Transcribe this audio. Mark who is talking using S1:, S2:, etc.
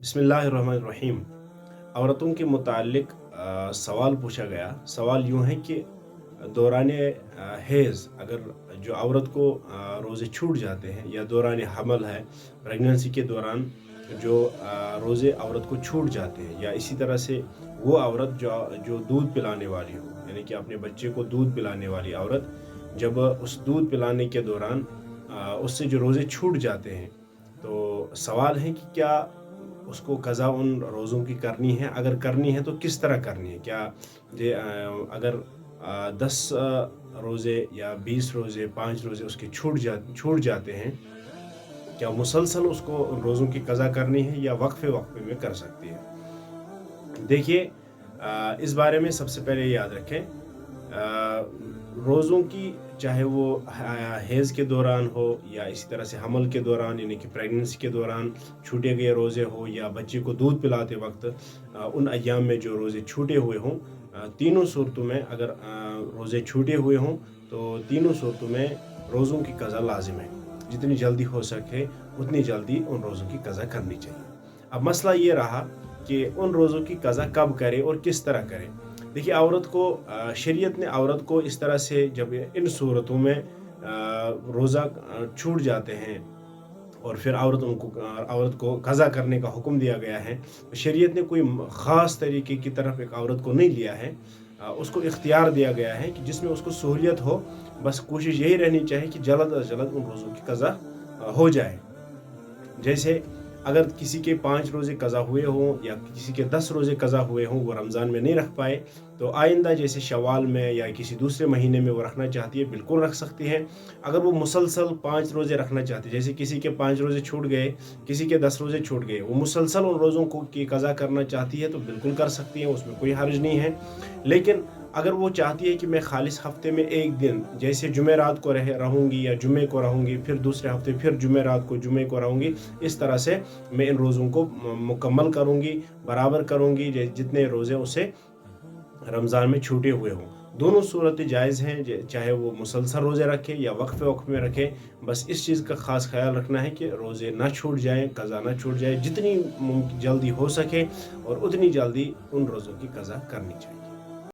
S1: बिस्मिल्लाहिर्रहमानिर्रहीम। औरतों के मुताल्लिक सवाल पूछा गया। सवाल यूँ है कि दौरान हैज़ अगर जो औरत को रोज़े छूट जाते हैं, या दौरान हमल है, प्रेगनेंसी के दौरान जो रोज़े औरत को छूट जाते हैं, या इसी तरह से वो औरत जो जो दूध पिलाने वाली हो, यानी कि अपने बच्चे को दूध पिलाने वाली औरत, जब उस दूध पिलाने के दौरान उससे जो रोज़े छूट जाते हैं, तो सवाल है कि क्या उसको क़ज़ा उन रोज़ों की करनी है? अगर करनी है तो किस तरह करनी है? क्या अगर 10 रोज़े या 20 रोज़े, 5 रोज़े उसके छूट जाते हैं, क्या मुसलसल उसको उन रोज़ों की क़ज़ा करनी है, या वक्फ़े-वक्फ़े में कर सकती है? देखिए, इस बारे में सबसे पहले याद रखें, रोज़ों की, चाहे वो हैज़ के दौरान हो या इसी तरह से हमल के दौरान, यानी कि प्रेगनेंसी के दौरान छूटे गए रोज़े हो, या बच्चे को दूध पिलाते वक्त उन अय्याम में जो रोज़े छूटे हुए हों, तीनों सूरतों में अगर रोज़े छूटे हुए हों, तो तीनों सूरतों में रोज़ों की क़ज़ा लाजिम है। जितनी जल्दी हो सके उतनी जल्दी उन रोज़ों की क़ज़ा करनी चाहिए। अब मसला ये रहा कि उन रोज़ों की क़ज़ा कब करें और किस तरह करें। देखिए, औरत को शरीयत ने औरत को इस तरह से, जब इन सूरतों में रोज़ा छूट जाते हैं और फिर औरत को क़ज़ा करने का हुक्म दिया गया है, तो शरीयत ने कोई ख़ास तरीके की तरफ एक औरत को नहीं लिया है। उसको इख्तियार दिया गया है कि जिसमें उसको सहूलियत हो। बस कोशिश यही रहनी चाहिए कि जल्द अज़ जल्द उन रोज़ों की क़ज़ा हो जाए। जैसे अगर किसी के 5 रोज़े क़ज़ा हुए हों या किसी के 10 रोज़े क़ज़ा हुए हों, वो रमज़ान में नहीं रख पाए, तो आइंदा जैसे शव्वाल में या किसी दूसरे महीने में वो रखना चाहती है, बिल्कुल रख सकती है। अगर वो मुसलसल 5 रोज़े रखना चाहती है, जैसे किसी के 5 रोज़े छूट गए, किसी के 10 रोज़े छूट गए, वो मुसलसल उन रोज़ों को की क़ज़ा करना चाहती है, तो बिल्कुल कर सकती है, उसमें कोई हर्ज नहीं है। लेकिन अगर वो चाहती है कि मैं खालिस हफ़्ते में एक दिन, जैसे जुमेरात को रहूँगी या जुम्मे को रहूँगी, फिर दूसरे हफ़्ते फिर जुमेरात को जुम्मे को रहूँगी, इस तरह से मैं इन रोज़ों को मुकम्मल करूँगी, बराबर करूँगी जितने रोज़े उसे रमज़ान में छूटे हुए हों। दोनों सूरतें जायज़ हैं, चाहे वो मुसलसल रोज़े रखें या वक्फ़े-वक्फ़े में रखें। बस इस चीज़ का ख़ास ख़्याल रखना है कि रोज़े ना छूट जाएँ, क़ज़ा ना छूट जाए। जितनी जल्दी हो सके और उतनी जल्दी उन रोज़ों की क़ज़ा करनी चाहिए।